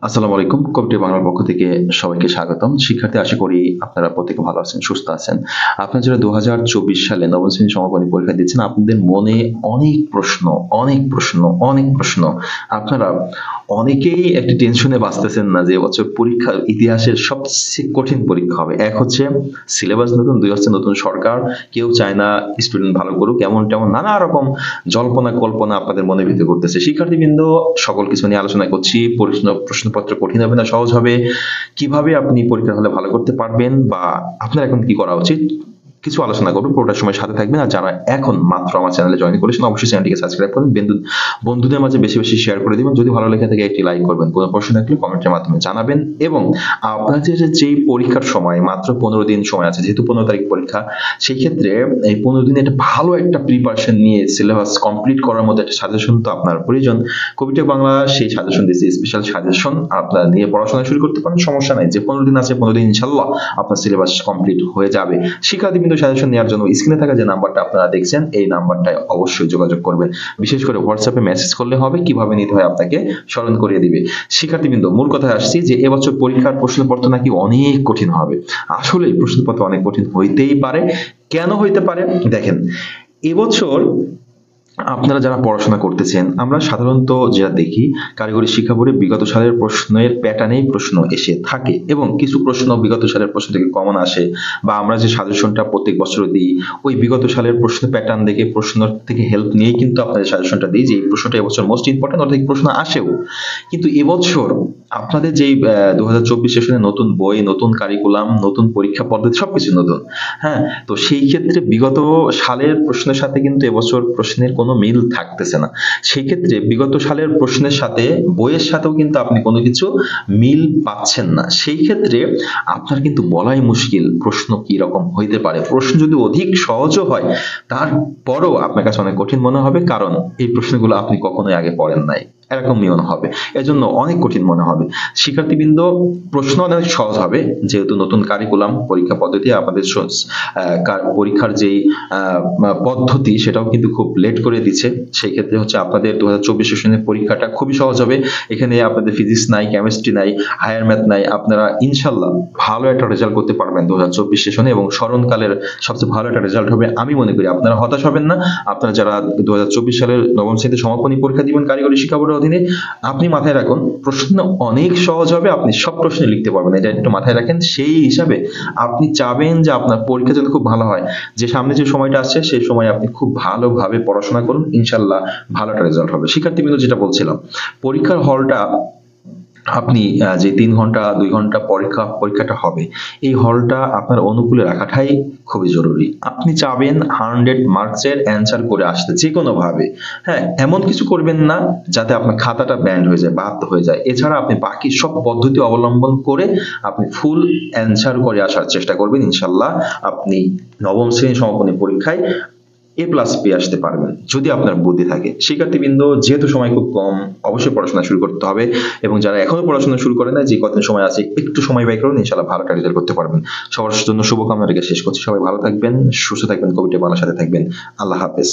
আসসালামু আলাইকুম। কবিটি বাংলার পক্ষ থেকে সবাইকে স্বাগতম। শিক্ষার্থী, আশা করি আপনারা প্রত্যেকে ভালো আছেন, সুস্থ আছেন। আপনারা যারা ২০২৪ সালে নবম শ্রেণীর সমাপনী পরীক্ষা দিচ্ছেন, আপনাদের মনে অনেক প্রশ্ন। আপনারা অনেকেই একটি টেনশনে বাঁচতেছেন না যে এবছর পরীক্ষার ইতিহাসের সবচেয়ে কঠিন পরীক্ষা হবে। এক হচ্ছে সিলেবাস নতুন, দুই হচ্ছে নতুন সরকার। কেউ চায় না স্টুডেন্ট ভালো করুক, এমন তেমন নানা রকম জল্পনা কল্পনা আপনাদের মনের ভিতরে করতেছে। শিক্ষার্থীবৃন্দ, সকল কিছু নিয়ে আলোচনা করছি। প্রশ্নপত্র কঠিন হবে না সহজ হবে, কিভাবে আপনি পরীক্ষার হলে ভালো করতে পারবেন, বা আপনার এখন কি করা উচিত, কিছু আলোচনা করবো। পুরোটা সময় সাথে থাকবেন। আর যারা এখন মাত্র আমার চ্যানেলে জয়েন করেছেন, অবশ্যই চ্যানেলটিকে সাবস্ক্রাইব করুন, বন্ধুদের মাঝে বেশি বেশি শেয়ার করে দিবেন। যদি ভালো লেগে থাকে একটি লাইক করবেন, কোনো প্রশ্ন থাকলে কমেন্টের মাধ্যমে জানাবেন। এবং আপনাদের যে পরীক্ষার সময় মাত্র 15 দিন সময় আছে, যেহেতু 15 তারিখ পরীক্ষা, সেই ক্ষেত্রে এই 15 দিনে ভালো একটা প্রিপারেশন নিয়ে সিলেবাস কমপ্লিট করার মতো একটা সাজেশন তো আপনার প্রয়োজন। কবিটা বাংলা সেই সাজেশন দিয়েছে, স্পেশাল সাজেশন। আপনারা নিয়ে পড়াশোনা শুরু করতে পারেন, সমস্যা নাই। যে 15 দিন আছে, 15 দিন ইনশাল্লাহ আপনার সিলেবাস কমপ্লিট হয়ে যাবে। শিক্ষার্থী সাজেশন নেওয়ার জন্য স্ক্রিনে থাকা যে নাম্বারটা আপনারা দেখছেন, এই নাম্বারটায় অবশ্যই যোগাযোগ করবেন। বিশেষ করে হোয়াটসঅ্যাপে মেসেজ করলে হবে, কিভাবে নিতে হয় আপনাকে স্মরণ করিয়ে দিবে। শিক্ষার্থীবৃন্দ, মূল কথায় আসছি যে এবছর পরীক্ষার প্রশ্নপত্র নাকি অনেক কঠিন হবে। আসলে প্রশ্নপত্র অনেক কঠিন হইতেই পারে। কেন হইতে পারে? দেখেন, এবছর আপনারা যারা পড়াশোনা করতেছেন, আমরা সাধারণত যেটা দেখি, কারিগরি শিক্ষা বোর্ডে বিগত সালের প্রশ্নের প্যাটার্নেই প্রশ্ন এসে থাকে, এবং কিছু প্রশ্ন বিগত সালের প্রশ্ন থেকে কমন আসে, বা আমরা যে সাজেশনটা প্রত্যেক বছর দিই, ওই বিগত সালের প্রশ্ন প্যাটার্ন দেখে প্রশ্ন থেকে হেল্প নিয়েই কিন্তু আপনাদের সাজেশনটা দিই, যে এই প্রশ্নটা এবছর মোস্ট ইম্পর্টেন্ট, ওর থেকে প্রশ্ন আসেও। কিন্তু এবছর আপনাদের যেই 2024 সেশনে নতুন বই, নতুন কারিকুলাম, নতুন পরীক্ষা পদ্ধতি, সবকিছু নতুন। হ্যাঁ, তো সেই ক্ষেত্রে বিগত সালের প্রশ্নের সাথে কিন্তু এবছর প্রশ্নের কোনো মিল থাকতেছে না। সেই ক্ষেত্রে বিগত সালের প্রশ্নের সাথে বইয়ের সাথেও কিন্তু আপনি কোনো কিছু মিল পাচ্ছেন না। সেই ক্ষেত্রে আপনার কিন্তু বলাই মুশকিল প্রশ্ন কি রকম হইতে পারে। প্রশ্ন যদি অধিক সহজও হয়, তারপরও আপনার কাছে অনেক কঠিন মনে হবে, কারণ এই প্রশ্নগুলো আপনি কখনোই আগে পড়েন নাই, এরকম মনে হবে। এজন্য অনেক কঠিন মনে হবে। শিক্ষার্থীবৃন্দ, প্রশ্ন অনেক সহজ হবে, যেহেতু নতুন কারিকুলাম, পরীক্ষা পদ্ধতি, আমাদের পরীক্ষার যেই পদ্ধতি, সেটাও কিন্তু খুব লেট করে দিচ্ছে। সেই ক্ষেত্রে হচ্ছে আপনাদের 2024 সেশনের পরীক্ষাটা খুবই সহজ হবে। এখানে আপনাদের ফিজিক্স নাই, কেমিস্ট্রি নাই, হায়ার ম্যাথ নাই। আপনারা ইনশাল্লাহ ভালো একটা রেজাল্ট করতে পারবেন 2024 সেশনে, এবং স্মরণকালের সবচেয়ে ভালো একটা রেজাল্ট হবে আমি মনে করি। আপনারা হতাশ হবেন না। আপনারা যারা 2024 সালের নবম শ্রেণীতে সমাপনী পরীক্ষা দিবেন কারিগরি শিক্ষা বোর্ডের অধীনে, আপনি মাথায় রাখুন প্রশ্ন অনেক সহজ হবে, আপনি সব প্রশ্নে লিখতে পারবেন। এটা একটু মাথায় রাখেন। সেই হিসাবে আপনি চাবেন যে আপনার পরীক্ষা যদি খুব ভালো হয়, যে সামনে যে সময়টা আসছে, সেই সময় আপনি খুব ভালোভাবে পড়াশোনা করুন, ইনশাল্লাহ ভালো একটা রেজাল্ট হবে। শিক্ষার্থীবৃন্দ, যেটা বলছিলাম, পরীক্ষার হলটা আপনি যে 3 ঘন্টা 2 ঘন্টা পরীক্ষাটা হবে, এই হলটা আপনার অনুকূলে রাখাটাই খুবই জরুরি। আপনি চাবেন 100 মার্কসের অ্যান্সার করে আসতে যে কোনো ভাবে। হ্যাঁ, এমন কিছু করবেন না যাতে আপনার খাতাটা ব্যান্ড হয়ে যায়, বাদ হয়ে যায়। এছাড়া আপনি বাকি সব পদ্ধতি অবলম্বন করে আপনি ফুল অ্যান্সার করে আসার চেষ্টা করবেন। ইনশাল্লাহ আপনি নবম শ্রেণী সমাপনী পরীক্ষায় A+ পেয়ে আসতে পারবেন, যদি আপনার বুদ্ধি থাকে। শিক্ষার্থীবৃন্দ, যেহেতু সময় খুব কম, অবশ্যই পড়াশোনা শুরু করতে হবে। এবং যারা এখনো পড়াশোনা শুরু করে না, যে কতদিন সময় আছে, একটু সময় ব্যয় করুন, ইনশাআল্লাহ ভালো একটা রেজাল্ট করতে পারবেন। সবার জন্য শুভকামনা রেখে শেষ করছি। সবাই ভালো থাকবেন, সুস্থ থাকবেন, কবিটা বাংলার সাথে থাকবেন। আল্লাহ হাফেজ।